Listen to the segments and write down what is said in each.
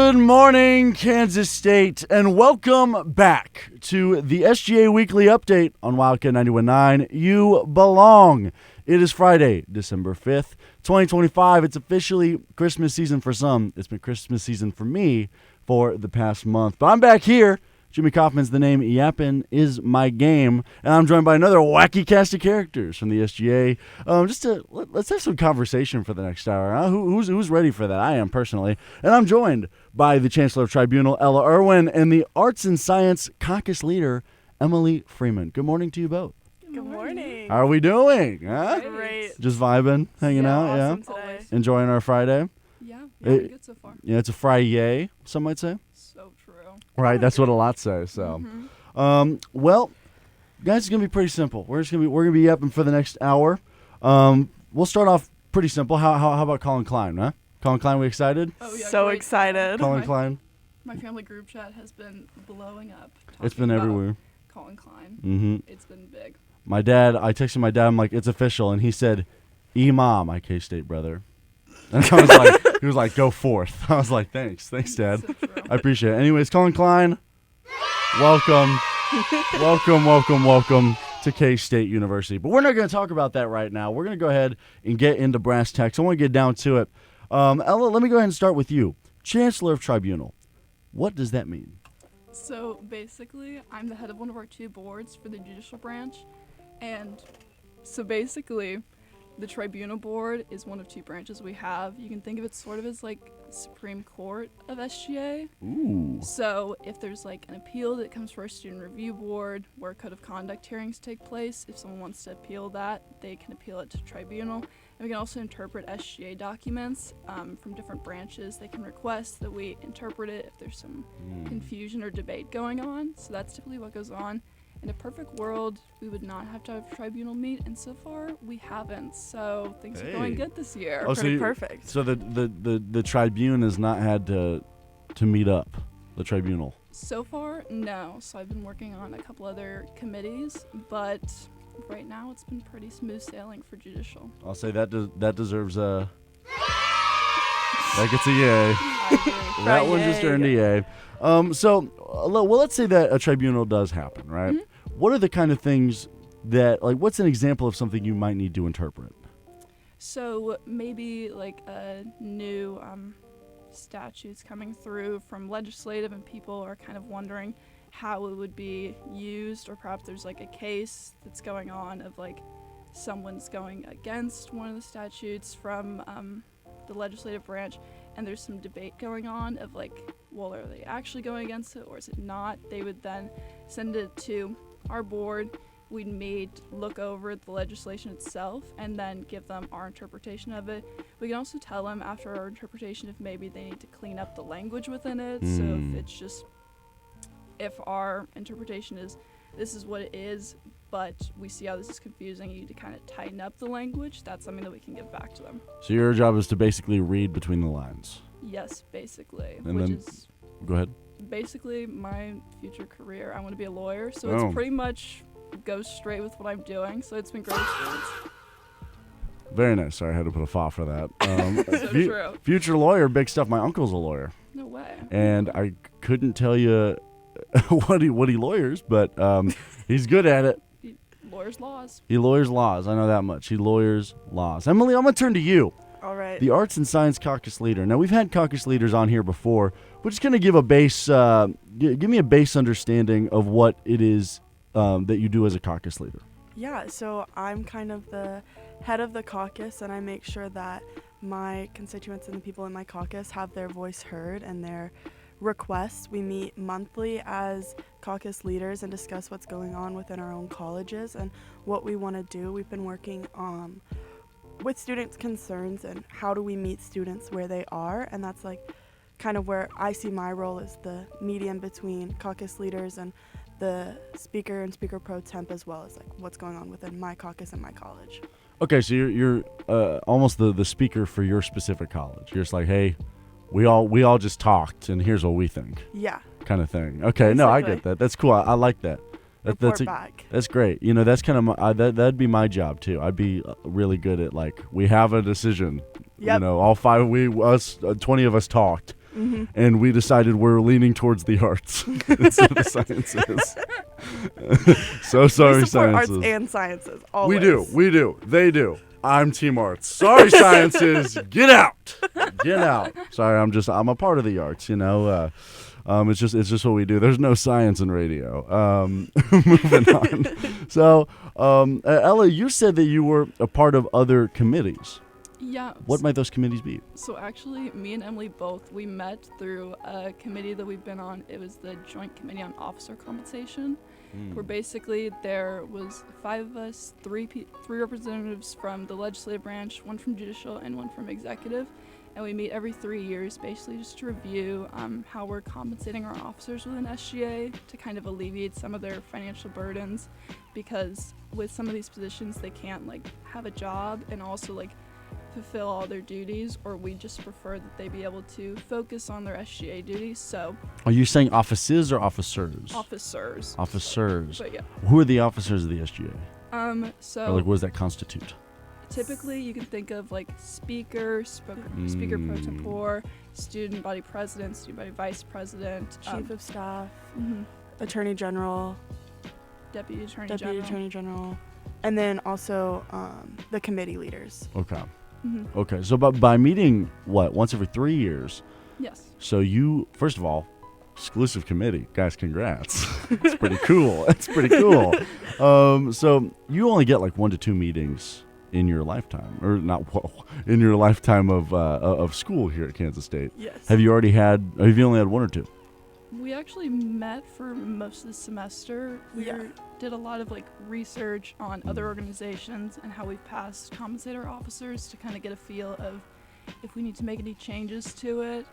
Good morning, Kansas State, and welcome back to the SGA Weekly Update on Wildcat 91.9. You belong. It is Friday, December 5th, 2025. It's officially Christmas season for some. It's been Christmas season for me for the past month. But I'm back here. Jimmy Kaufman's the name. Yappin' is my game. And I'm joined by another wacky cast of characters from the SGA. Let's have some conversation for the next hour. Huh? Who's ready for that? I am, personally. And I'm joined by the Chancellor of Tribunal, Ella Irwin, and the Arts and Science Caucus Leader, Emily Freeman. Good morning to you both. Good morning. How are we doing? Huh? Great. Just vibing, hanging out, awesome yeah? today. Enjoying our Friday? Yeah, good so far. Yeah, it's a Friday, some might say. So true. Right, that's what a lot say. So, well, guys, it's gonna be pretty simple. We're gonna be yapping for the next hour. We'll start off pretty simple. How about Colin Klein, huh? Colin Klein, we excited? Oh, yeah, So great. excited. Colin Klein. My family group chat has been blowing up. It's been talking about everywhere. Colin Klein. Mm-hmm. It's been big. My dad, I texted my dad. I'm like, it's official, and he said, "Imam, my K-State brother." And I was like, he was like, "Go forth." I was like, thanks, Dad. So true. I appreciate it. Anyways, Colin Klein, welcome to K-State University. But we're not going to talk about that right now. We're going to go ahead and get into brass tacks. I want to get down to it. Ella, let me go ahead and start with you. Chancellor of Tribunal. What does that mean? So basically, I'm the head of one of our two boards for the judicial branch. And so basically, the tribunal board is one of two branches we have. You can think of it sort of as like Supreme Court of SGA. Ooh. So if there's like an appeal that comes for our student review board where code of conduct hearings take place, if someone wants to appeal that, they can appeal it to tribunal. And we can also interpret SGA documents from different branches. They can request that we interpret it if there's some confusion or debate going on. So that's typically what goes on. In a perfect world, we would not have to have tribunal meet, and so far we haven't. So things are going good this year. Oh, Pretty perfect. So the tribune has not had to meet up, the tribunal. So far, no. So I've been working on a couple other committees, but right now it's been pretty smooth sailing for judicial. I'll say that deserves a. That gets a yay. I agree. That one just earned a yay. Let's say that a tribunal does happen, right? Mm-hmm. What are the kind of things that, like, what's an example of something you might need to interpret? So maybe like a new statutes coming through from legislative, and people are kind of wondering how it would be used, or perhaps there's like a case that's going on of like someone's going against one of the statutes from the legislative branch, and there's some debate going on of like, well, are they actually going against it or is it not? They would then send it to our board. We'd look over the legislation itself and then give them our interpretation of it. We can also tell them after our interpretation if maybe they need to clean up the language within it. So if our interpretation is this is what it is, but we see how this is confusing, you need to kind of tighten up the language, that's something that we can give back to them. So your job is to basically read between the lines. Yes, basically. And which then- is Go ahead. basically my future career. I want to be a lawyer, so Oh. it's pretty much goes straight with what I'm doing. So it's been great experience. Very nice. Sorry, I had to put a fa for that. So true. Future lawyer, big stuff. My uncle's a lawyer, No way. and I couldn't tell you what he lawyers, but he's good at it. Lawyers' laws. He lawyers laws. I know that much. He lawyers laws. Emily, I'm going to turn to you, All right. the Arts and Science Caucus Leader. Now, we've had caucus leaders on here before. We're just going to give a base, give me a base understanding of what it is that you do as a caucus leader. Yeah, so I'm kind of the head of the caucus, and I make sure that my constituents and the people in my caucus have their voice heard and their requests. We meet monthly as caucus leaders and discuss what's going on within our own colleges and what we want to do. We've been working with students' concerns and how do we meet students where they are, and that's like kind of where I see my role as the median between caucus leaders and the speaker and speaker pro temp, as well as like what's going on within my caucus and my college. Okay, so you're almost the speaker for your specific college. You're just like, hey, we all just talked, and here's what we think. Yeah. Kind of thing. Okay, no, I Exactly. get that. That's cool. I like that. Report back. That's great. You know, that's kind of that'd be my job too. I'd be really good at like, we have a decision. Yep. You know, all 20 of us talked. and we decided we're leaning towards the arts instead of the sciences. So sorry, we support sciences. arts and sciences. Always. We do. They do. I'm Team Arts. Sorry, sciences. Get out. Get out. Sorry, I'm a part of the arts, you know. It's just what we do. There's no science in radio. Moving on. So, Ella, you said that you were a part of other committees. Yeah. What might those committees be? So actually, me and Emily both, we met through a committee that we've been on. It was the Joint Committee on Officer Compensation, where basically there was 5 of us, three representatives from the legislative branch, 1 from judicial, and 1 from executive. And we meet every 3 years, basically just to review how we're compensating our officers within SGA to kind of alleviate some of their financial burdens, because with some of these positions, they can't have a job and also fulfill all their duties, or we just prefer that they be able to focus on their SGA duties. So Are you saying offices or officers? officers. Officers. But yeah. Who are the officers of the SGA? So Or what does that constitute? typically you can think of speaker pro tempore, student body president, student body vice president, Chief of staff, mhm, attorney general, deputy attorney deputy general. attorney general, and then also the committee leaders. Okay. Mhm. Okay. So by meeting, once every 3 years, Yes. so you, first of all, exclusive committee. Guys, congrats. It's pretty cool. It's pretty cool. So you only get 1 to 2 meetings in your lifetime, or not in your lifetime of school here at Kansas State. Yes. Have you only had 1 or 2? We actually met for most of the semester. We did a lot of research on other organizations and how we've passed compensate our officers to kind of get a feel of if we need to make any changes to it.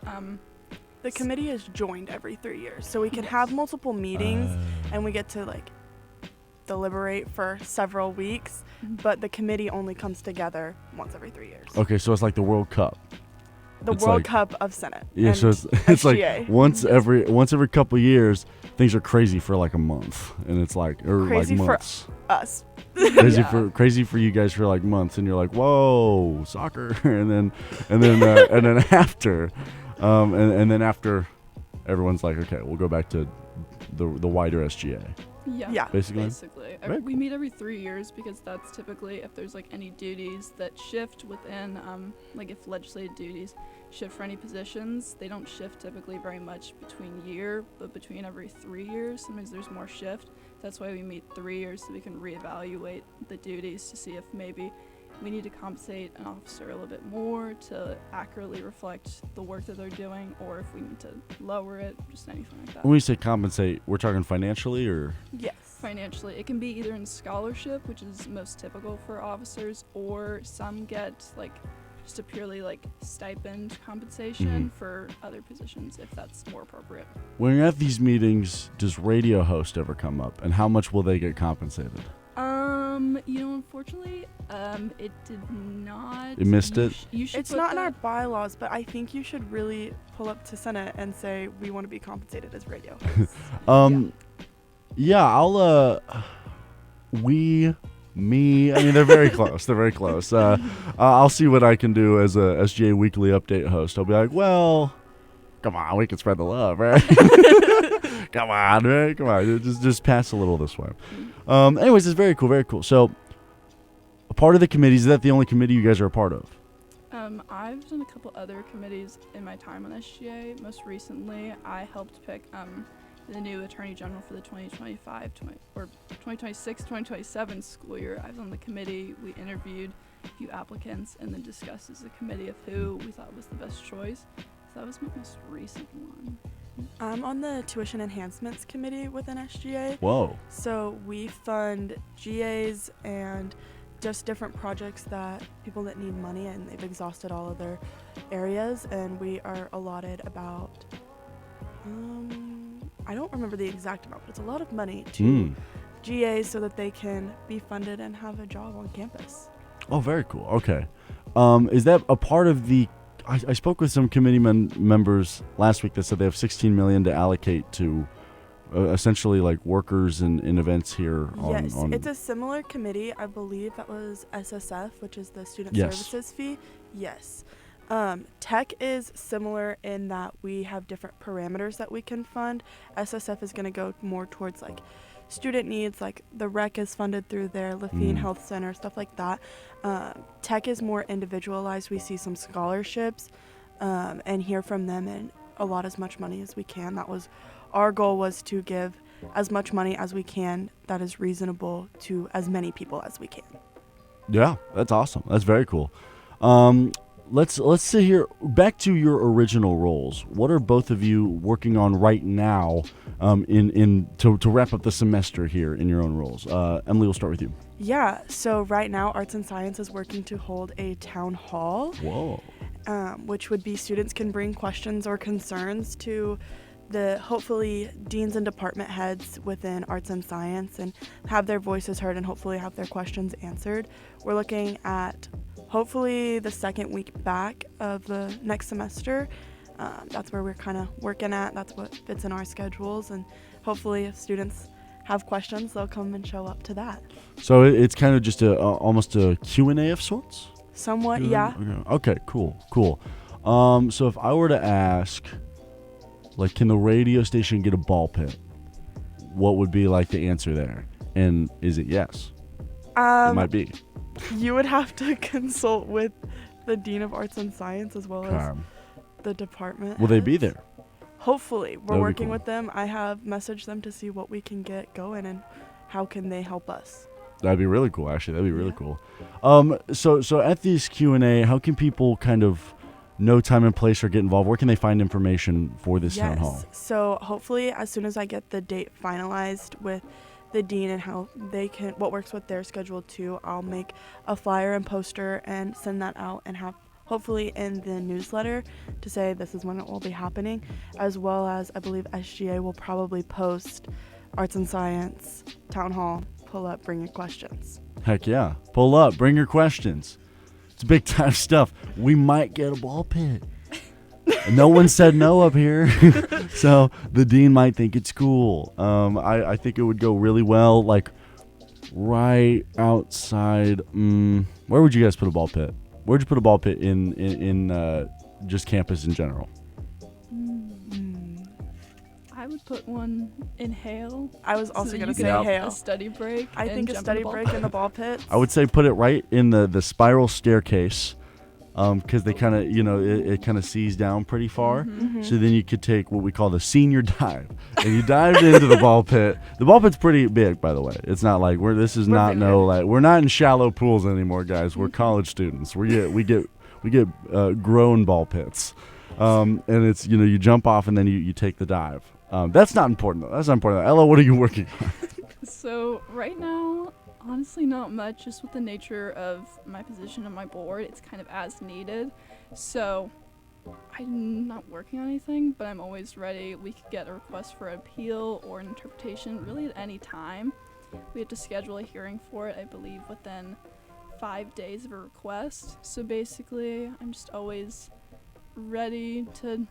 The committee is joined every 3 years, so we can have multiple meetings and we get to deliberate for several weeks, but the committee only comes together once every 3 years. Okay, so it's like the World Cup. The It's World Cup of Senate. Yeah, and so it's SGA. once every couple years, things are crazy for a month, and it's Crazy for months. us. Crazy for you guys for months, and you're like, whoa, soccer, and then after, and then after, everyone's like, okay, we'll go back to the wider SGA. Yeah. Basically. Right. We meet every 3 years because that's typically if there's any duties that shift within, if legislative duties shift for any positions, they don't shift typically very much between year, but between every 3 years, sometimes there's more shift. That's why we meet 3 years so we can reevaluate the duties to see if maybe we need to compensate an officer a little bit more to accurately reflect the work that they're doing, or if we need to lower it, just anything like that. When we say compensate, we're talking financially, or Yes. Financially, it can be either in scholarship, which is most typical for officers, or some get just a purely stipend compensation for other positions if that's more appropriate. when you're at these meetings, does radio host ever come up, and how much will they get compensated? Unfortunately, it did not. It missed it? You should It's put not in our that- bylaws, but I think you should really pull up to Senate and say we want to be compensated as radio hosts. Yeah, I'll me. I mean, they're very close. They're very close. I'll see what I can do as a SGA Weekly update host. I'll be like, well, come on, we can spread the love, right? Come on, right? Come on, just pass a little this way. Anyways, it's very cool, very cool. So, a part of the committees, is that the only committee you guys are a part of? I've done a couple other committees in my time on SGA. Most recently, I helped pick the new Attorney General for the 2026-2027 school year. I was on the committee. We interviewed a few applicants and then discussed as a committee of who we thought was the best choice. So that was my most recent one. I'm on the Tuition Enhancements Committee within SGA. Whoa. So we fund GAs and just different projects that people that need money and they've exhausted all of their areas, and we are allotted about I don't remember the exact amount, but it's a lot of money to GAs so that they can be funded and have a job on campus. Oh, very cool. Okay. Is that a part of the... I spoke with some committee members last week that said they have $16 million to allocate to essentially workers and events here. Yes, it's a similar committee. I believe that was SSF, which is the Student Yes. Services Fee. Yes. Tech is similar in that we have different parameters that we can fund. SSF is going to go more towards like student needs, like the rec is funded through their Lafine Health Center, stuff like that. Tech is more individualized. We see some scholarships and hear from them and allot as much money as we can. That was our goal, was to give as much money as we can that is reasonable to as many people as we can. Yeah, that's awesome. That's very cool. Let's sit here. Back to your original roles. What are both of you working on right now to wrap up the semester here in your own roles? Emily, we'll start with you. Yeah, so right now Arts and Science is working to hold a town hall. Whoa. Which would be students can bring questions or concerns to the hopefully deans and department heads within Arts and Science and have their voices heard and hopefully have their questions answered. We're looking at hopefully the second week back of the next semester. That's where we're kind of working at. That's what fits in our schedules, and hopefully if students have questions, they'll come and show up to that. So it's kind of just almost a Q&A of sorts? Somewhat, yeah. Okay, cool. So if I were to ask, like, can the radio station get a ball pit? What would be like the answer there? And is it yes? It might be. You would have to consult with the Dean of Arts and Science as well as the department. Will they be there? Hopefully. We're That'd be working cool. with them. I have messaged them to see what we can get going and how can they help us. That'd be really cool, actually. That'd be really cool. So at these Q&A, how can people kind of know time and place or get involved? Where can they find information for this town hall? So hopefully as soon as I get the date finalized with the dean and how they can, what works with their schedule too, I'll make a flyer and poster and send that out and have hopefully in the newsletter to say this is when it will be happening, as well as I believe SGA will probably post Arts and Science Town Hall, pull up, bring your questions. Heck yeah. Pull up, bring your questions. It's big time stuff. We might get a ball pit. No one said no up here. So the dean might think it's cool. I think it would go really well, like right outside. Where would you guys put a ball pit? Where'd you put a ball pit in just campus in general? I would put one in Hale. I was also so going to you say could have Hale. a study break. I think a study break in the ball pit. I would say put it right in the spiral staircase. Because they kind of, it kind of sees down pretty far. Mm-hmm. So then you could take what we call the senior dive. And you dived into the ball pit. The ball pit's pretty big, by the way. It's not like we're not in shallow pools anymore, guys. We're college students. We get grown ball pits. And it's, you jump off and then you take the dive. That's not important, though. That's not important. Ella, what are you working on? So right now, honestly, not much. Just with the nature of my position on my board, it's kind of as needed. So I'm not working on anything, but I'm always ready. We could get a request for appeal or an interpretation really at any time. We have to schedule a hearing for it, I believe, within 5 days of a request. So basically, I'm just always ready to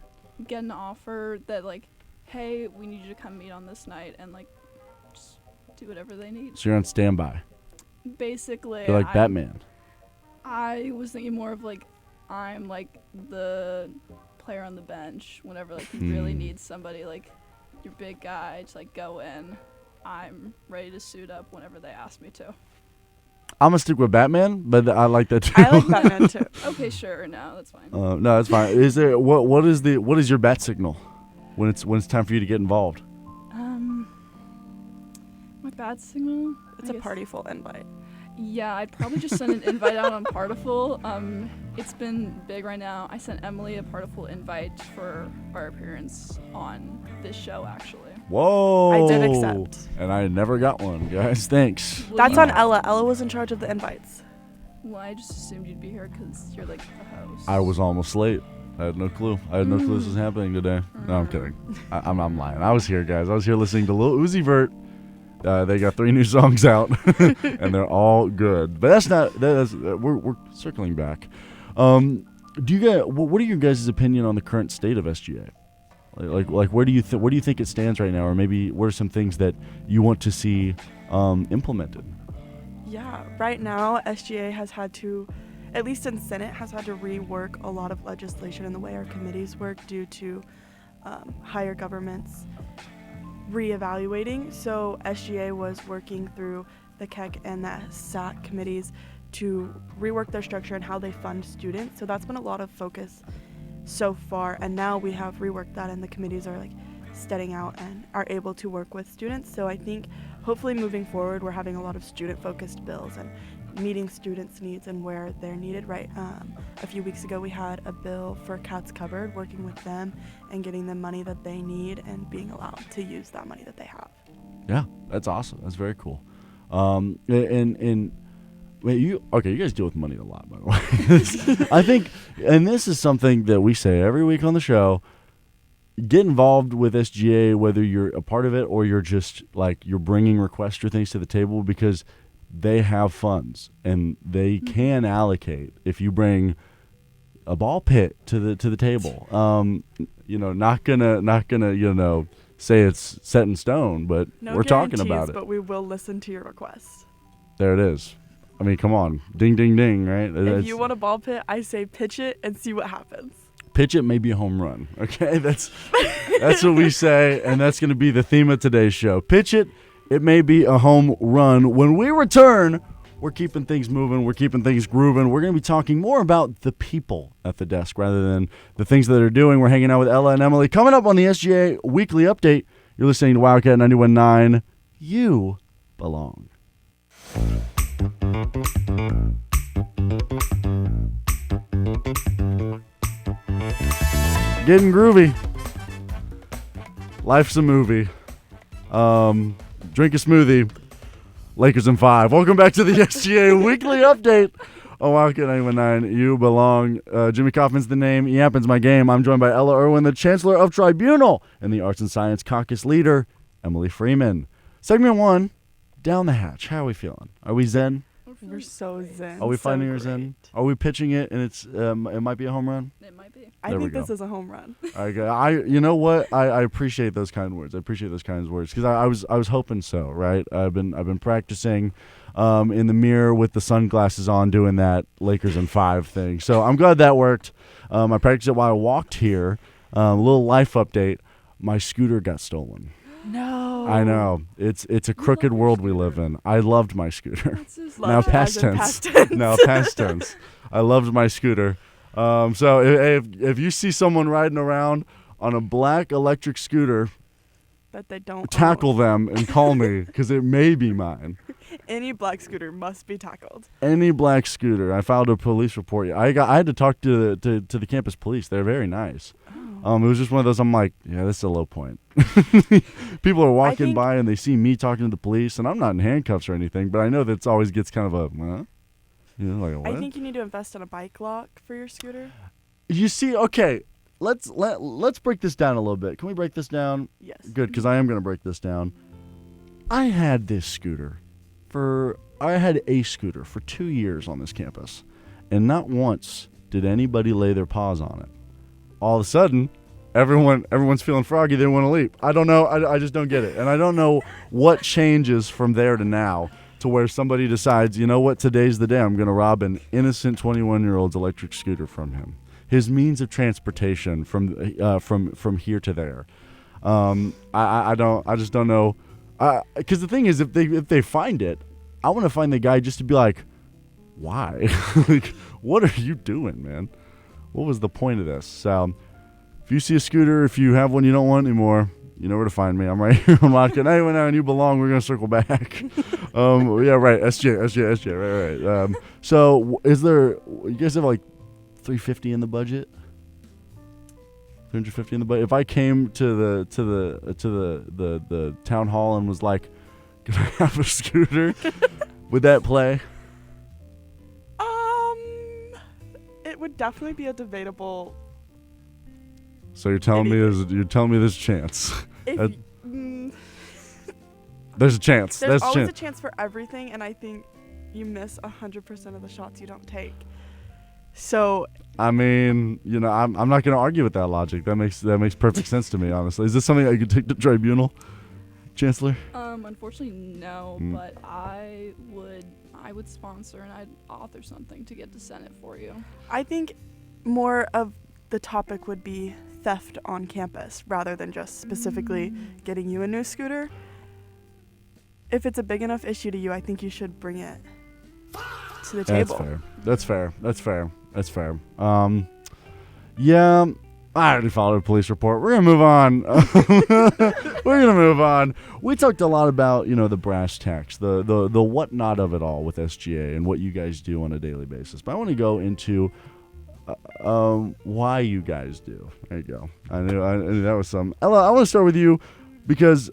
get an offer that, like, hey, we need you to come meet on this night, and, like, just do whatever they need. So you're on standby. Basically, You're like Batman. I was thinking more of like I'm like the player on the bench whenever like you really need somebody, like your big guy to like go in. I'm ready to suit up whenever they ask me to. I'm gonna stick with Batman, but I like that too. I like Batman too. Okay, sure. No, that's fine. No, that's fine. Is there what is your bat signal when it's time for you to get involved? My bat signal. It's a partyful invite. Yeah, I'd probably just send an invite out on Partiful. It's been big right now. I sent Emily a Partiful invite for our appearance on this show, actually. Whoa! I did accept. And I never got one, guys. Thanks. Well, That's you- on Ella. Ella was in charge of the invites. Well, I just assumed you'd be here because you're like the host. I was almost late. I had no clue. I had no clue this was happening today. No, I'm kidding. I'm lying. I was here, guys. I was here listening to Lil Uzi Vert. They got 3 new songs out, and they're all good. But we're circling back. Do you guys? What are your guys' opinion on the current state of SGA? Like where do you think it stands right now, or maybe what are some things that you want to see implemented? Yeah, right now SGA has had to at least in Senate, has had to rework a lot of legislation in the way our committees work due to higher governments reevaluating. So SGA was working through the KEC and the SAC committees to rework their structure and how they fund students. So that's been a lot of focus so far, and now we have reworked that, and the committees are like studying out and are able to work with students. So I think hopefully moving forward, we're having a lot of student-focused bills and meeting students' needs and where they're needed, right? A few weeks ago, we had a bill for Cats Covered, working with them and getting them money that they need and being allowed to use that money that they have. Yeah, that's awesome. That's very cool. Wait, you guys deal with money a lot, by the way. I think, and this is something that we say every week on the show, get involved with SGA, whether you're a part of it or you're just like you're bringing requests or things to the table, because they have funds and they can allocate. If you bring a ball pit to the table, not gonna say it's set in stone, but No we're talking about it. But we will listen to your requests. There it is. I mean, come on, ding, ding, ding, right? If you want a ball pit, I say pitch it and see what happens. Pitch it, maybe a home run. Okay, that's what we say, and that's going to be the theme of today's show. Pitch it, it may be a home run. When we return, we're keeping things moving, we're keeping things grooving. We're going to be talking more about the people at the desk rather than the things that they're doing. We're hanging out with Ella and Emily. Coming up on the SGA Weekly Update, you're listening to Wildcat 91.9. You belong. Getting groovy. Life's a movie. Drink a smoothie. Lakers in 5. Welcome back to the SGA Weekly Update on Wildcat 91.9. You belong. Jimmy Kaufman's the name. Yappin's my game. I'm joined by Ella Irwin, the Chancellor of Tribunal, and the Arts and Science Caucus leader, Emily Freeman. Segment 1, down the hatch. How are we feeling? Are we zen? We're so zen. Are we so finding our great. zen? Are we pitching it and it might be a home run? It might be. I There we think go. this is a home run. You know what? I appreciate those kind of words. I appreciate those kinds of words because I was hoping so. Right? I've been practicing in the mirror with the sunglasses on, doing that Lakers in 5 thing. So I'm glad that worked. I practiced it while I walked here. A little life update. My scooter got stolen. No. I know. It's a crooked world we live in. I loved my scooter. That's just Now Loved past as in tense. past tense. Now past tense. I loved my scooter. So if you see someone riding around on a black electric scooter, That they don't tackle own. them and call me because it may be mine. Any black scooter must be tackled. Any black scooter. I filed a police report. I had to talk to the campus police. They're very nice. It was just one of those. I'm like, yeah, this is a low point. People are walking think- by and they see me talking to the police, and I'm not in handcuffs or anything, but I know that it always gets kind of a, like a what? I think you need to invest in a bike lock for your scooter. You see, okay, let's break this down a little bit. Can we break this down? Yes. Good, because I am going to break this down. I had a scooter for 2 years on this campus, and not once did anybody lay their paws on it. All of a sudden, everyone's feeling froggy. They want to leap. I don't know. I just don't get it, and I don't know what changes from there to now to where somebody decides, you know what, today's the day. I'm going to rob an innocent 21-year-old's electric scooter from him. His means of transportation from here to there. I just don't know. Because the thing is, if they find it, I want to find the guy just to be like, why? Like, what are you doing, man? What was the point of this? So, if you see a scooter, if you have one you don't want anymore, you know where to find me. I'm right here on Wildcat 91.9, and you belong. We're gonna circle back. Yeah, right. SJ. Right. So, is there? You guys have like $350 in the budget? $350 in the budget. If I came to the town hall and was like, "Can I have a scooter?" Would that play? It would definitely be a debatable. So you're telling me there's a chance. If Uh, there's There's a chance. always a chance for everything, and I think you miss 100% of the shots you don't take. So I mean, I'm not going to argue with that logic. That makes perfect sense to me, honestly. Is this something I could take to tribunal, Chancellor? Unfortunately, no, Mm. but I would sponsor and I'd author something to get to Senate for you. I think more of the topic would be theft on campus rather than just specifically getting you a new scooter. If it's a big enough issue to you, I think you should bring it to the table. That's fair. Yeah, I already followed a police report. We're gonna move on. We talked a lot about, the brass tacks, the whatnot of it all with SGA and what you guys do on a daily basis. But I want to go into why you guys do. There you go. I knew that was some. Ella, I want to start with you because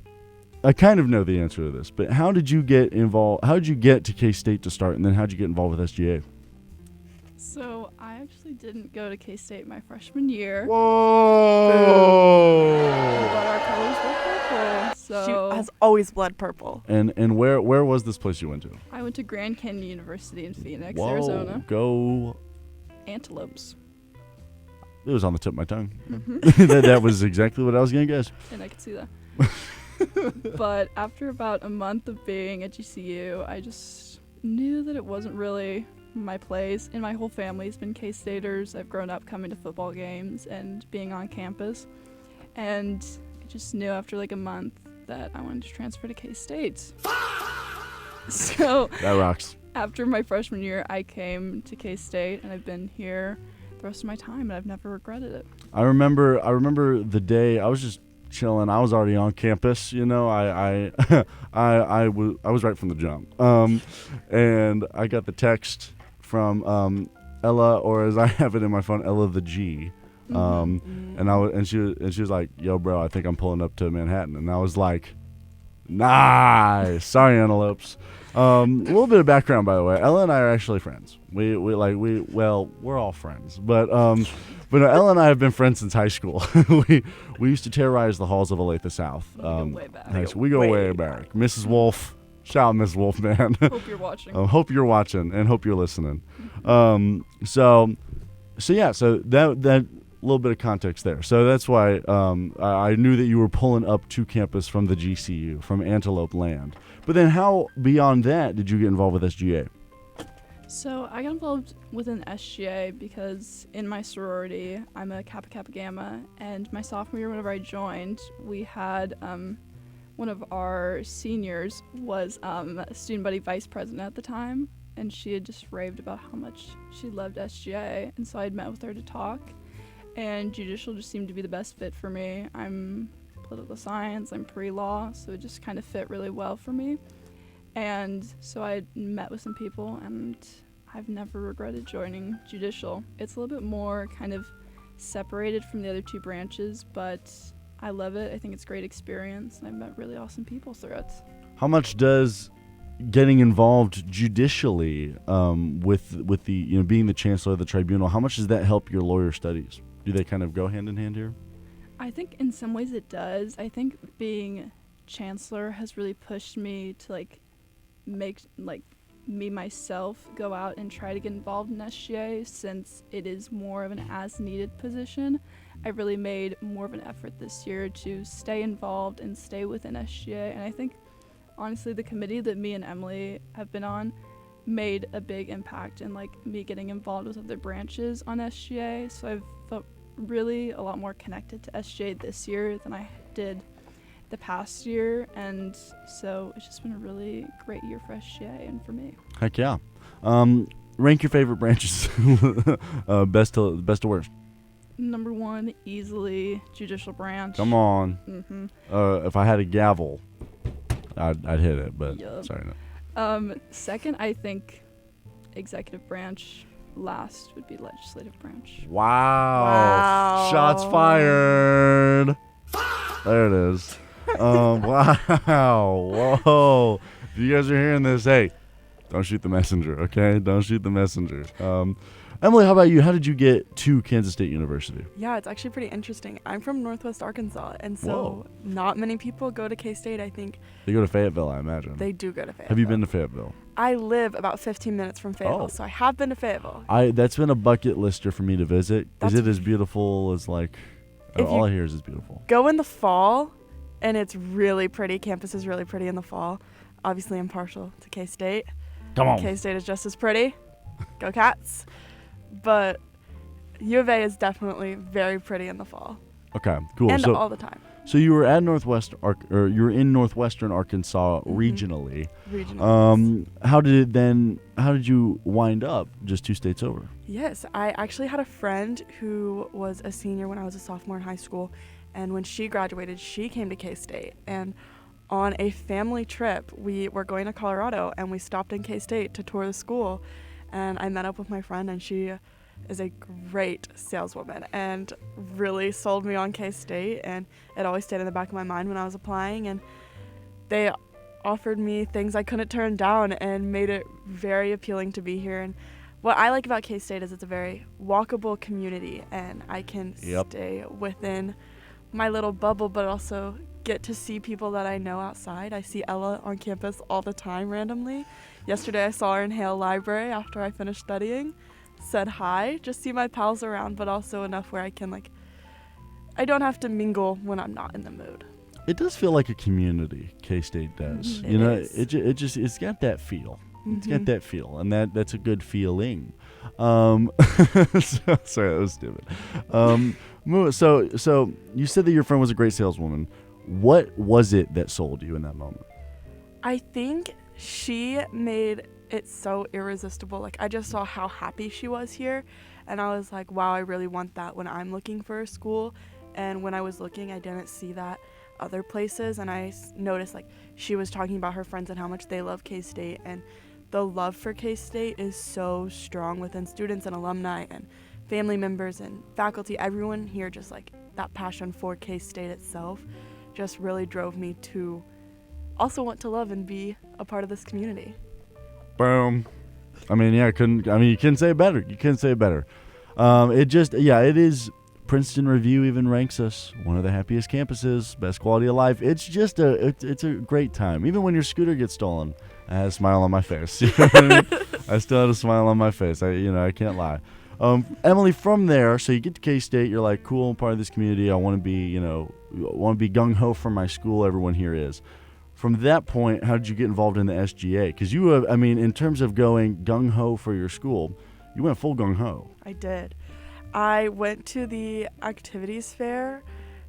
I kind of know the answer to this. But how did you get involved? How did you get to K-State to start, and then how did you get involved with SGA? So I actually didn't go to K-State my freshman year. Whoa! But our colors were purple. So She has always bled purple. And where was this place you went to? I went to Grand Canyon University in Phoenix, Whoa, Arizona. Go! Antelopes. It was on the tip of my tongue. Mm-hmm. that was exactly what I was gonna guess. And I could see that. But after about a month of being at GCU, I just knew that it wasn't really my place. And my whole family's been K-Staters. I've grown up coming to football games and being on campus. And I just knew after like a month that I wanted to transfer to K-State. So That rocks. after my freshman year, I came to K-State, and I've been here the rest of my time, and I've never regretted it. I remember the day I was just chilling. I was already on campus. I was right from the jump. And I got the text from Ella, or as I have it in my phone, Ella the G. And she was like, "Yo, bro, I think I'm pulling up to Manhattan." And I was like, "Nice, sorry, antelopes." A little bit of background, by the way. Ella and I are actually friends. We're all friends, but no, Ella and I have been friends since high school. we used to terrorize the halls of Olathe South. We go way back. We go way back. Mrs. Wolf, shout out Miss Wolf, man. Hope you're watching. Hope you're watching and hope you're listening. So that little bit of context there. So that's why I knew that you were pulling up to campus from the GCU, from Antelope Land. But then how, beyond that, did you get involved with SGA? So I got involved with an SGA because in my sorority, I'm a Kappa Kappa Gamma, and my sophomore year, whenever I joined, we had one of our seniors was a student body vice president at the time, and she had just raved about how much she loved SGA, and so I had met with her to talk, and judicial just seemed to be the best fit for me. I'm political science, I'm pre-law, so it just kind of fit really well for me. And so I met with some people, and I've never regretted joining judicial. It's a little bit more kind of separated from the other two branches, but I love it. I think it's a great experience, and I've met really awesome people through it. How much does getting involved judicially with the being the chancellor of the tribunal, how much does that help your lawyer studies? Do they kind of go hand in hand here? I think in some ways it does. I think being chancellor has really pushed me to make me myself go out and try to get involved in SGA, since it is more of an as needed position. I really made more of an effort this year to stay involved and stay within SGA, and I think honestly the committee that me and Emily have been on made a big impact in me getting involved with other branches on SGA, so I've felt really a lot more connected to SGA this year than I did the past year, and so it's just been a really great year for SGA and for me. Heck yeah. Rank your favorite branches, best to worst. Number one, easily judicial branch. Come on. Mm-hmm. If I had a gavel, I'd hit it, but Yup. sorry, no. Second, I think executive branch. Last would be legislative branch. Wow. Shots fired. There it is. Wow. Whoa. If you guys are hearing this, hey, don't shoot the messenger, okay? Don't shoot the messenger. Emily, how about you? How did you get to Kansas State University? Yeah, it's actually pretty interesting. I'm from Northwest Arkansas, and so Whoa. not many people go to K-State. I think They go to Fayetteville, I imagine. they do go to Fayetteville. Have you been to Fayetteville? I live about 15 minutes from Fayetteville, Oh. so I have been to Fayetteville. That's been a bucket lister for me to visit. Is That's- it as beautiful as If all you- I hear is it's beautiful. Go in the fall, And it's really pretty. Campus is really pretty in the fall. Obviously, I'm partial to K-State. Come on. K-State is just as pretty. Go Cats. But U of A is definitely very pretty in the fall. Okay, cool. And So all the time. so you were at you were in Northwestern Arkansas regionally. Regional. How did you wind up just 2 states over? Yes, I actually had a friend who was a senior when I was a sophomore in high school. And when she graduated, she came to K-State. And on a family trip, we were going to Colorado, and we stopped in K-State to tour the school. And I met up with my friend, and she is a great saleswoman and really sold me on K-State. And it always stayed in the back of my mind when I was applying. And they offered me things I couldn't turn down and made it very appealing to be here. And what I like about K-State is it's a very walkable community, and I can stay within my little bubble, but also get to see people that I know outside. I see Ella on campus all the time randomly. Yesterday I saw her in Hale Library after I finished studying. Said hi, just see my pals around, but also enough where I can I don't have to mingle when I'm not in the mood. It does feel like a community. K-State does. It You know, is. it's got that feel. It's got Mhm. that feel, and that's a good feeling. Sorry, that was stupid. So you said that your friend was a great saleswoman. What was it that sold you in that moment? I think she made it so irresistible. I just saw how happy she was here, and I was like, wow, I really want that when I'm looking for a school. And when I was looking, I didn't see that other places, and I noticed she was talking about her friends and how much they love K-State, and the love for K-State is so strong within students and alumni and family members and faculty. Everyone here, just that passion for K-State itself just really drove me to also want to love and be a part of this community. Boom. You couldn't say it better. You couldn't say it better. It is. Princeton Review even ranks us one of the happiest campuses, best quality of life. It's just it's a great time. Even when your scooter gets stolen, I had a smile on my face. You know what I mean? I still had a smile on my face. I can't lie. Emily, from there, so you get to K-State, you're like, cool, I'm part of this community. I want to be gung ho for my school. Everyone here is. From that point, how did you get involved in the SGA? Because you have, in terms of going gung ho for your school, you went full gung ho. I did. I went to the activities fair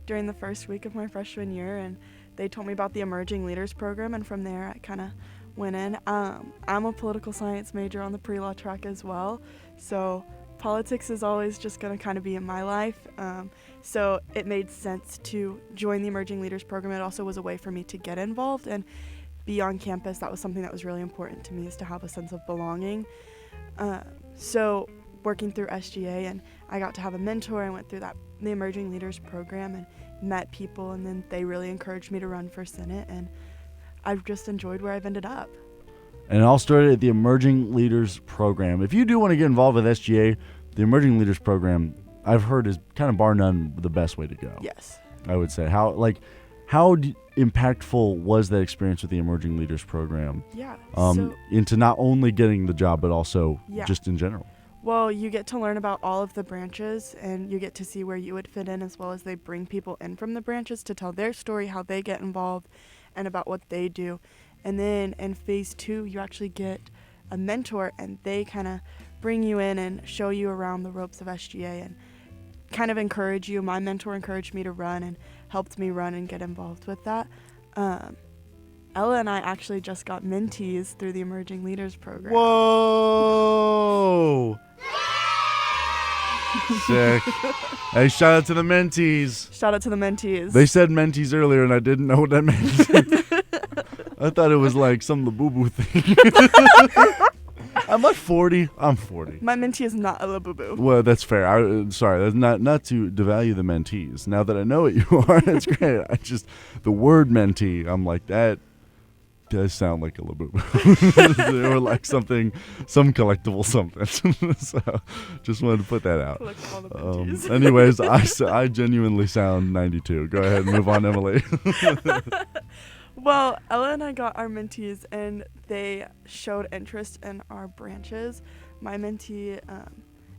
during the first week of my freshman year, and they told me about the Emerging Leaders program, and from there I kind of went in. I'm a political science major on the pre-law track as well, so politics is always just going to kind of be in my life. So it made sense to join the Emerging Leaders program. It also was a way for me to get involved and be on campus. That was something that was really important to me, is to have a sense of belonging. So working through SGA, and I got to have a mentor. I went through the Emerging Leaders program and met people, and then they really encouraged me to run for Senate, and I've just enjoyed where I've ended up. And it all started at the Emerging Leaders program. If you do want to get involved with SGA, the Emerging Leaders program, I've heard, is kind of bar none the best way to go. Yes. I would say. How impactful was that experience with the Emerging Leaders program? Yeah. Into not only getting the job, but also just in general? Well, you get to learn about all of the branches, and you get to see where you would fit in, as well as they bring people in from the branches to tell their story, how they get involved, and about what they do. And then in phase 2, you actually get a mentor, and they kind of bring you in and show you around the ropes of SGA and kind of encourage you. My mentor encouraged me to run and helped me run and get involved with that. Ella and I actually just got mentees through the Emerging Leaders program. Whoa! Sick. Hey, shout out to the mentees. Shout out to the mentees. They said mentees earlier, and I didn't know what that meant. I thought it was like some Labubu thing. Am I 40? I'm 40. My mentee is not a Labubu. Well, that's fair. Sorry, that's not to devalue the mentees. Now that I know what you are, that's great. The word mentee, I'm like, that does sound like a Labubu. Or like some collectible something. So just wanted to put that out. Anyways, I genuinely sound 92. Go ahead and move on, Emily. Well, Ella and I got our mentees, and they showed interest in our branches. My mentee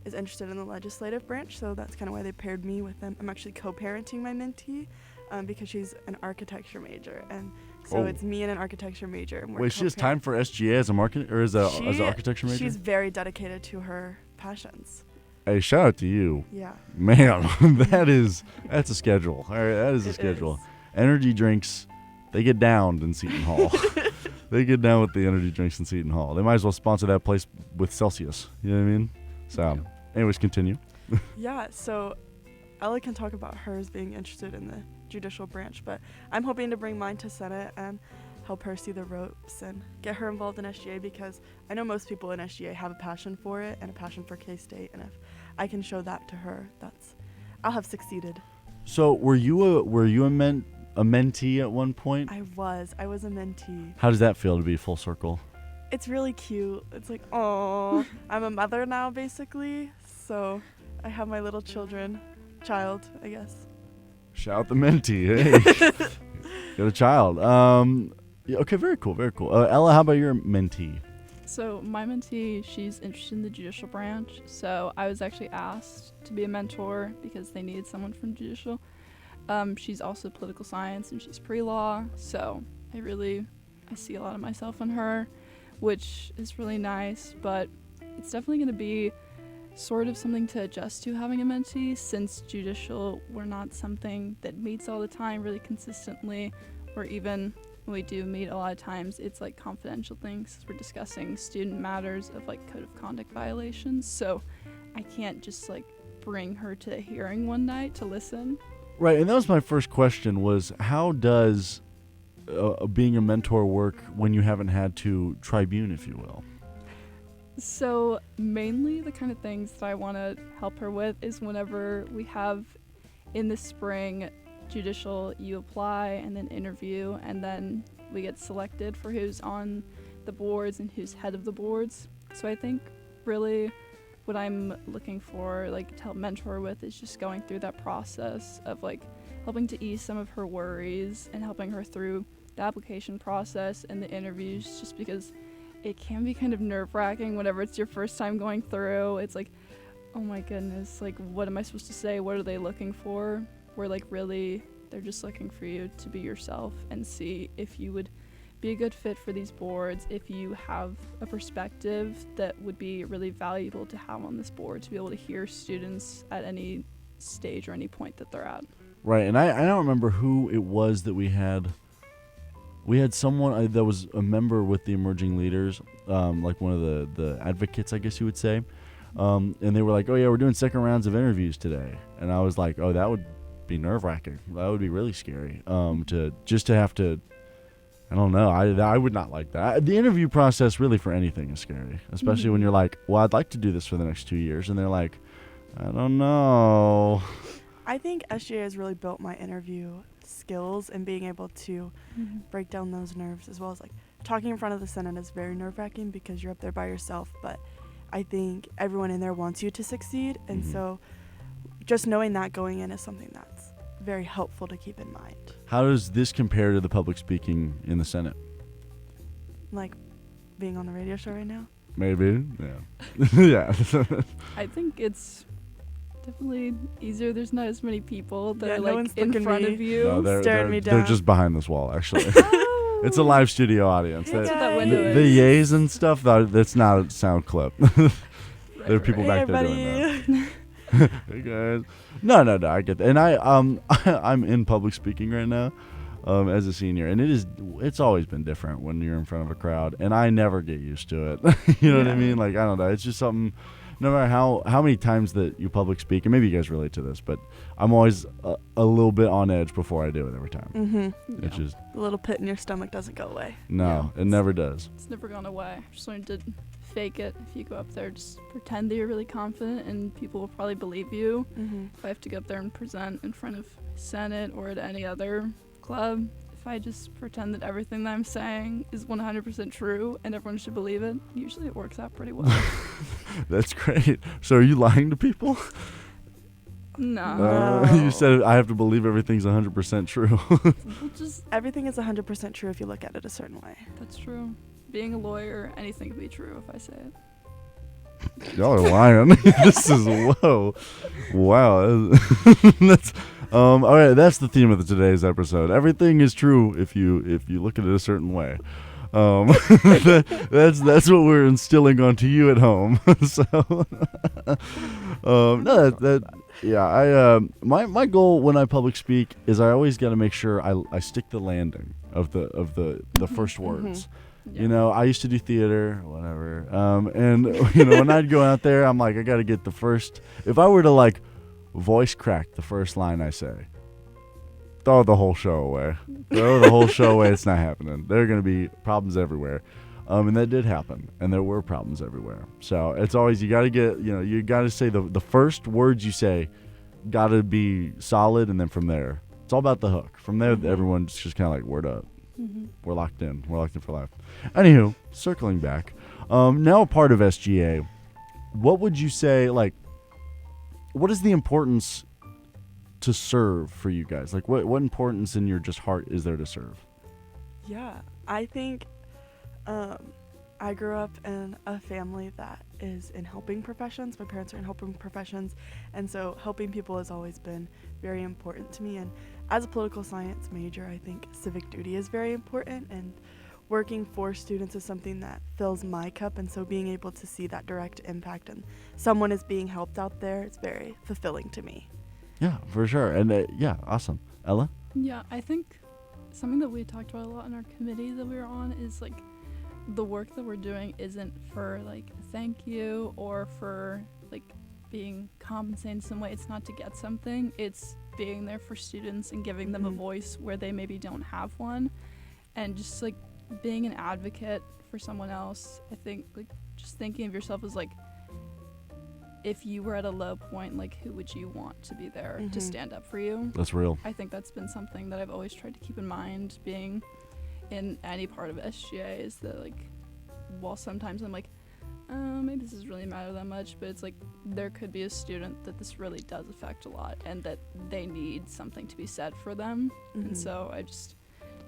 is interested in the legislative branch, so that's kind of why they paired me with them. I'm actually co-parenting my mentee because she's an architecture major, and so Oh. it's me and an architecture major. And we're Wait, she has comparing- time for SGA as a market or as an architecture major? She's very dedicated to her passions. Hey, shout out to you, Yeah. man. That's a schedule. All right, that is a It schedule. is. Energy drinks, they get downed in Seton Hall. They get down with the energy drinks in Seton Hall. They might as well sponsor that place with Celsius. You know what I mean? So, anyways, continue. Yeah, so Ella can talk about hers being interested in the judicial branch, but I'm hoping to bring mine to Senate and help her see the ropes and get her involved in SGA, because I know most people in SGA have a passion for it and a passion for K-State, and if I can show that to her, I'll have succeeded. So, were you a mentee at one point? I was a mentee. How does that feel to be full circle? It's really cute. It's like, oh, I'm a mother now, basically, so I have my little child, I guess. Shout the mentee. Hey, got a child. Yeah, okay, very cool, very cool. Ella, how about your mentee? So my mentee, she's interested in the judicial branch. So I was actually asked to be a mentor because they needed someone from judicial. She's also political science and she's pre-law. So I see a lot of myself in her, which is really nice. But it's definitely going to be sort of something to adjust to having a mentee, since judicial, we're not something that meets all the time really consistently, or even when we do meet a lot of times, it's like confidential things. We're discussing student matters of like code of conduct violations. So I can't just like bring her to a hearing one night to listen. Right, and that was my first question was, how does being a mentor work when you haven't had to tribune, if you will? So mainly the kind of things that I want to help her with is whenever we have in the spring judicial, you apply and then interview, and then we get selected for who's on the boards and who's head of the boards. So I think really what I'm looking for, like, to help mentor with is just going through that process of like helping to ease some of her worries and helping her through the application process and the interviews, just because it can be kind of nerve-wracking whenever it's your first time going through. It's like, oh my goodness, like, what am I supposed to say? What are they looking for? Where like really they're just looking for you to be yourself and see if you would be a good fit for these boards, if you have a perspective that would be really valuable to have on this board, to be able to hear students at any stage or any point that they're at. Right, and I don't remember who it was that we had. We had someone that was a member with the emerging leaders, like one of the advocates, I guess you would say. And they were like, oh yeah, we're doing second rounds of interviews today. And I was like, oh, that would be nerve-wracking. That would be really scary. To have to, I don't know. I would not like that. The interview process really for anything is scary, especially when you're like, well, I'd like to do this for the next 2 years. And they're like, I don't know. I think SGA has really built my interview skills and being able to break down those nerves, as well as like talking in front of the Senate is very nerve-wracking because you're up there by yourself, but I think everyone in there wants you to succeed, and so just knowing that going in is something that's very helpful to keep in mind. How does this compare to the public speaking in the Senate? Like being on the radio show right now? Maybe, yeah. Yeah. I think it's definitely easier. There's not as many people that Yeah, are no like one's in looking front me. of you. No, Staring me they're down. just behind this wall, actually. Oh. It's a live studio audience. Hey, That's what that guys. window The is. yays and stuff, that's not a sound clip. Right, There are people right. Hey, back there doing everybody. that. Hey guys. No, I get that. And I'm in public speaking right now, as a senior, and it's always been different when you're in front of a crowd, and I never get used to it. You know what I Yeah. mean? Like, I don't know. It's just something. No matter how many times that you public speak, and maybe you guys relate to this, but I'm always a little bit on edge before I do it every time. It's just The little pit in your stomach doesn't go away. no, it never does. It's never gone away. Just learn to fake it. If you go up there, just pretend that you're really confident, and people will probably believe you. If I have to go up there and present in front of Senate or at any other club, if I just pretend that everything that I'm saying is 100% true and everyone should believe it, usually it works out pretty well. That's great. So are you lying to people? No. No. You said I have to believe everything's 100% true. Well, just, Everything is 100% true if you look at it a certain way. that's true. Being a lawyer, anything can be true if I say it. Y'all are lying. This is whoa, wow. That's All right, that's the theme of today's episode. Everything is true if you look at it a certain way. That's what we're instilling onto you at home. So, my goal when I public speak is I always got to make sure I stick the landing of the first words. Yeah. You know, I used to do theater, whatever. And you know, when I'd go out there, I'm like, I got to get the first. If I were to like voice crack the first line I say, throw the whole show away. Throw the whole show away. It's not happening. There are going to be problems everywhere. And that did happen. And there were problems everywhere. So it's always, you got to get, you know, you got to say the first words you say got to be solid. And then from there, it's all about the hook. From there, everyone's just kind of like, word up. We're locked in. We're locked in for life. Anywho, circling back. Now a part of SGA, what would you say, like, what is the importance to serve for you guys? Like, what importance in your just heart is there to serve? Yeah, I think I grew up in a family that is in helping professions. My parents are in helping professions, and so helping people has always been very important to me. And as a political science major, I think civic duty is very important, and working for students is something that fills my cup, and so being able to see that direct impact and someone is being helped out there, it's very fulfilling to me. Yeah, for sure. And yeah, awesome. Ella? Yeah, I think something that we talked about a lot in our committee that we were on is like the work that we're doing isn't for like thank you or for like being compensated in some way. It's not to get something. It's being there for students and giving them a voice where they maybe don't have one, and just like being an advocate for someone else. I think like just thinking of yourself as like, if you were at a low point, like who would you want to be there to stand up for you? That's real. I think that's been something that I've always tried to keep in mind being in any part of SGA, is that like, while sometimes I'm like, maybe this doesn't really matter that much, but it's like there could be a student that this really does affect a lot and that they need something to be said for them. And so I just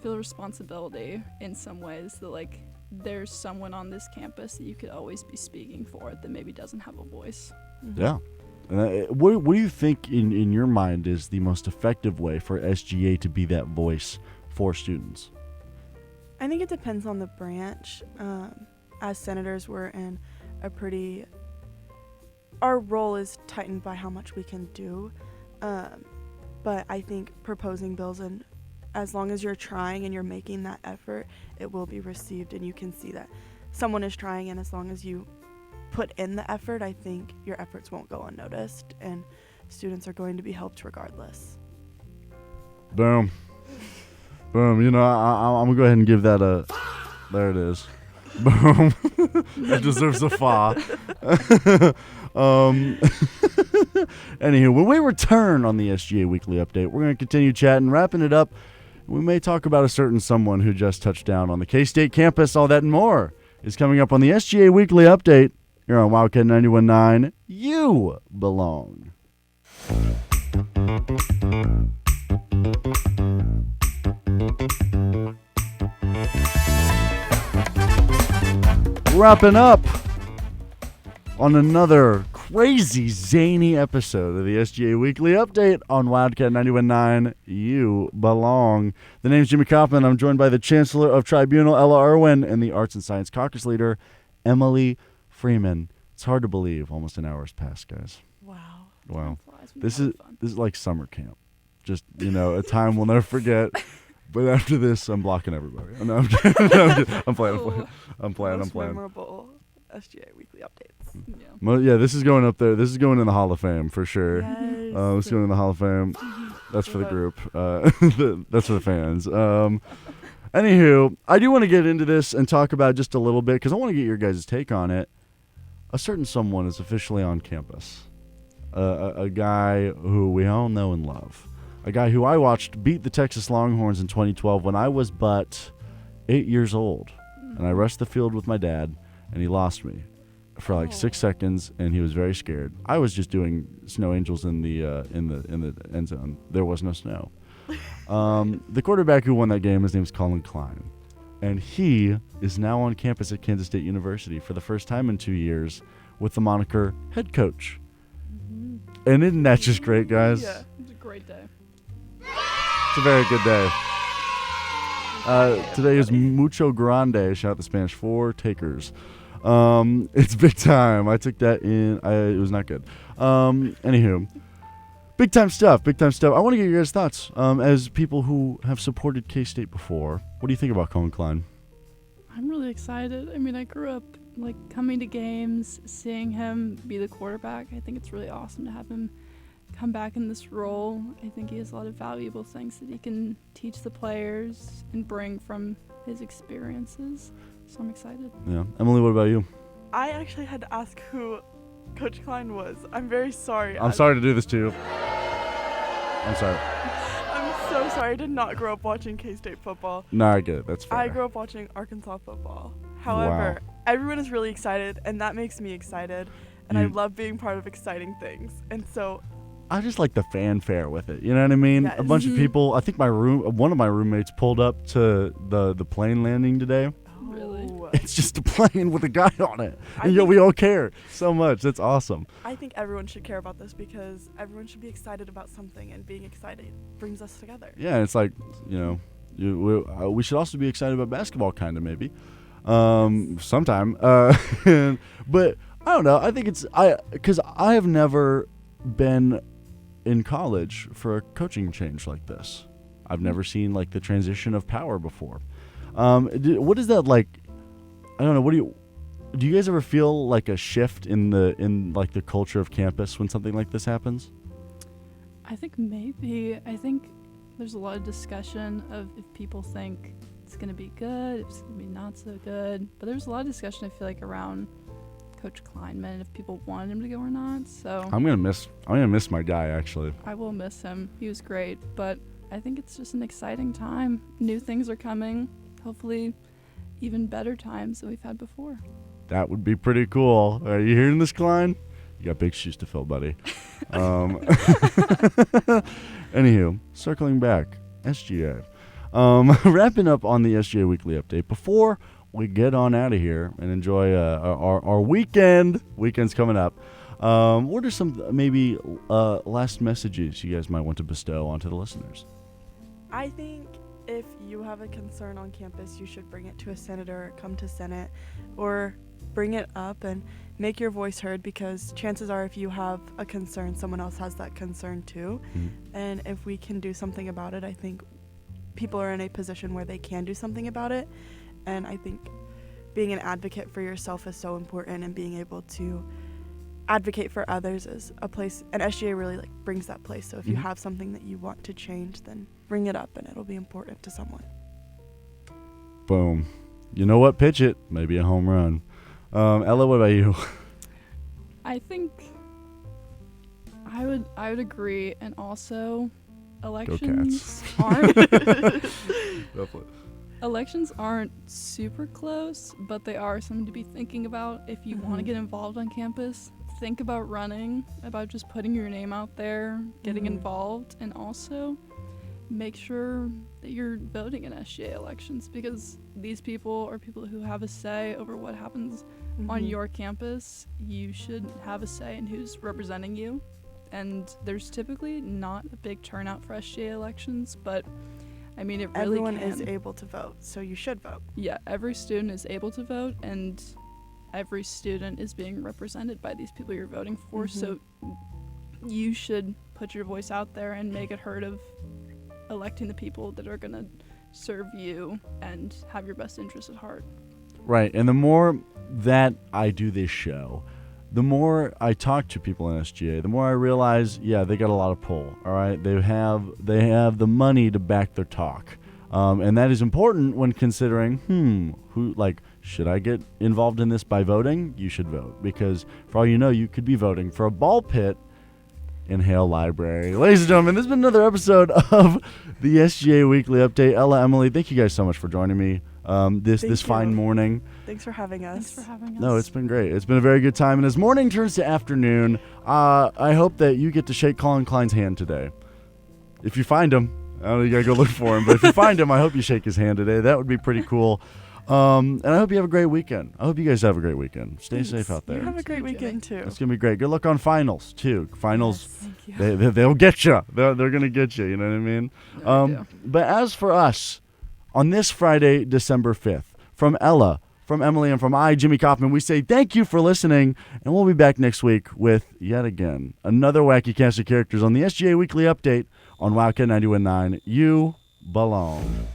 feel a responsibility in some ways that like there's someone on this campus that you could always be speaking for that maybe doesn't have a voice. Yeah. What do you think in your mind is the most effective way for SGA to be that voice for students? I think it depends on the branch. As senators, we're in a our role is tightened by how much we can do. But I think proposing bills, and as long as you're trying and you're making that effort, it will be received, and you can see that someone is trying, and as long as you put in the effort, I think your efforts won't go unnoticed, and students are going to be helped regardless. Boom. Boom. You know, I'm going to go ahead and give that a... There it is. Boom. That deserves a fa. Anywho, when we return on the SGA Weekly Update, we're going to continue chatting, wrapping it up. We may talk about a certain someone who just touched down on the K-State campus. All that and more is coming up on the SGA Weekly Update here on Wildcat 91.9. You belong. Wrapping up on another crazy zany episode of the SGA Weekly Update on Wildcat 91.9. You belong. The name's Jimmy Kaufman. I'm joined by the Chancellor of Tribunal, Ella Irwin, and the Arts and Science Caucus Leader, Emily Freeman. It's hard to believe. Almost an hour has passed, guys. Wow. This is like summer camp. Just, you know, a time we'll never forget. But after this, I'm blocking everybody. No, I'm kidding. I'm playing. Most memorable SGA Weekly Updates. Yeah, this is going up there. This is going in the Hall of Fame for sure. Yes. This is going in the Hall of Fame. That's for the group. That's for the fans. Anywho, I do want to get into this and talk about just a little bit because I want to get your guys' take on it. A certain someone is officially on campus. A guy who we all know and love. A guy who I watched beat the Texas Longhorns in 2012 when I was but 8 years old. And I rushed the field with my dad, and he lost me for like 6 seconds, and he was very scared. I was just doing snow angels in the end zone. There was no snow. The quarterback who won that game, his name is Colin Klein. And he is now on campus at Kansas State University for the first time in 2 years with the moniker head coach. And isn't that just great, guys? Yeah, it was a great day. It's a very good day. Today is Mucho Grande. Shout out the Spanish for takers. It's big time. I took that in. It was not good. Anywho, big time stuff. Big time stuff. I want to get your guys' thoughts. As people who have supported K-State before, what do you think about Colin Klein? I'm really excited. I mean, I grew up coming to games, seeing him be the quarterback. I think it's really awesome to have him come back in this role. I think he has a lot of valuable things that he can teach the players and bring from his experiences. So I'm excited. Yeah. Emily, what about you? I actually had to ask who Coach Klein was. I'm very sorry. I'm sorry to do this to you. I'm sorry. I'm so sorry. I did not grow up watching K-State football. No, I get it. That's fair. I grew up watching Arkansas football. However, everyone is really excited, and that makes me excited. And I love being part of exciting things. And so I just like the fanfare with it. You know what I mean? Yes. A bunch of people. I think one of my roommates pulled up to the plane landing today. Really? It's just a plane with a guy on it. And yet we all care so much. That's awesome. I think everyone should care about this because everyone should be excited about something, and being excited brings us together. Yeah, it's like, we should also be excited about basketball, kind of, maybe. Sometime. But I don't know. I think because I have never been in college for a coaching change like this. I've never seen the transition of power before. What is that like? I don't know. Do you guys ever feel like a shift in the culture of campus when something like this happens? I think maybe. I think there's a lot of discussion of if people think it's going to be good, if it's going to be not so good. But there's a lot of discussion, I feel like, around Coach Kleinman, if people wanted him to go or not. So I'm gonna miss my guy, actually. I will miss him. He was great, but I think it's just an exciting time. New things are coming. Hopefully, even better times than we've had before. That would be pretty cool. Are you hearing this, Klein? You got big shoes to fill, buddy. Anywho, circling back, SGA. Wrapping up on the SGA Weekly update. Before we get on out of here and enjoy our weekend. Weekend's coming up. What are some maybe last messages you guys might want to bestow onto the listeners? I think if you have a concern on campus, you should bring it to a senator, come to Senate, or bring it up and make your voice heard, because chances are if you have a concern, someone else has that concern too. Mm-hmm. And if we can do something about it, I think people are in a position where they can do something about it. And I think being an advocate for yourself is so important, and being able to advocate for others is a place, and SGA really brings that place. So if you have something that you want to change, then bring it up and it'll be important to someone. Boom. You know what? Pitch it. Maybe a home run. Ella, what about you? I think I would agree, and also elections Elections aren't super close, but they are something to be thinking about. If you want to get involved on campus, think about running, about just putting your name out there, getting involved, and also make sure that you're voting in SGA elections, because these people are people who have a say over what happens on your campus. You should have a say in who's representing you, and there's typically not a big turnout for SGA elections, but I mean, it really everyone is able to vote, so you should vote. Yeah, every student is able to vote, and every student is being represented by these people you're voting for, so you should put your voice out there and make it heard of electing the people that are going to serve you and have your best interests at heart. Right, and the more that I do this show, the more I talk to people in SGA, the more I realize, they got a lot of pull. All right, they have the money to back their talk, and that is important when considering, should I get involved in this by voting? You should vote, because for all you know, you could be voting for a ball pit in Hale Library. Ladies and gentlemen, this has been another episode of the SGA Weekly Update. Ella, Emily, thank you guys so much for joining me this fine morning. Thanks for having us. No, it's been great. It's been a very good time. And as morning turns to afternoon, I hope that you get to shake Colin Klein's hand today. If you find him, I don't know, you got to go look for him. But if you find him, I hope you shake his hand today. That would be pretty cool. And I hope you have a great weekend. I hope you guys have a great weekend. Stay Thanks. safe out You there. have a great Jimmy. weekend too. It's gonna be great. Good luck on finals too. Finals, Yes, thank you. they'll get you. They're gonna get you. You know what I mean? No idea. But as for us, on this Friday, December 5th, from Ella, from Emily, and from I, Jimmy Kaufman, we say thank you for listening, and we'll be back next week with, yet again, another wacky cast of characters on the SGA Weekly Update on Wildcat 91.9. You belong.